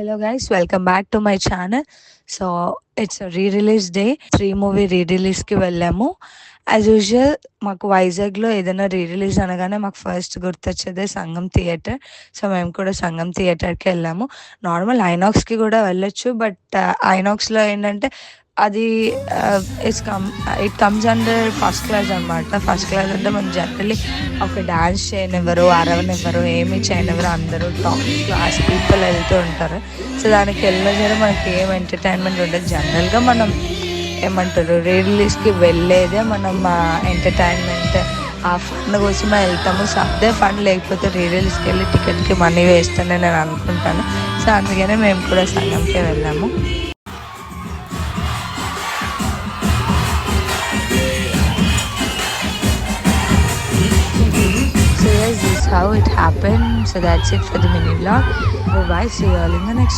Hello guys, welcome back to my channel. So it's re-release day. 3 movie రీ-రిలీజ్కి వెళ్ళాము. As usual మాకు వైజాగ్లో ఏదైనా రీ-రిలీజ్ అనగానే మాకు ఫస్ట్ గుర్తొచ్చేదే సంగం థియేటర్. సో మేము కూడా సంగం థియేటర్కి వెళ్ళాము. నార్మల్ ఐనాక్స్కి కూడా వెళ్ళొచ్చు, బట్ ఐనాక్స్లో ఏంటంటే అది it comes under first class అనమాట. ఫస్ట్ క్లాస్ అంటే మనం జనరల్లీ ఒక డ్యాన్స్ చేయనివ్వరు, అరవనివ్వరు, ఏమీ చేయనివ్వరు. అందరూ టాప్ క్లాస్ పీపుల్ వెళ్తూ ఉంటారు. సో దానికి వెళ్ళినా సరే మనకి ఏం ఎంటర్టైన్మెంట్ ఉండదు. జనరల్గా మనం ఏమంటారు, రీ రిలీజ్కి వెళ్ళేదే మనం ఎంటర్టైన్మెంట్, ఆ ఫండ్ కోసమే వెళ్తాము. సో అదే ఫండ్ లేకపోతే రీ రిలీజ్కి వెళ్ళి టికెట్కి మనీ వేస్ట్ అని నేను అనుకుంటాను. సో అందుకనే మేము కూడా సంగంకే వెళ్ళాము. This is how it happened. So that's it for the mini vlog. Bye bye. See you all in the next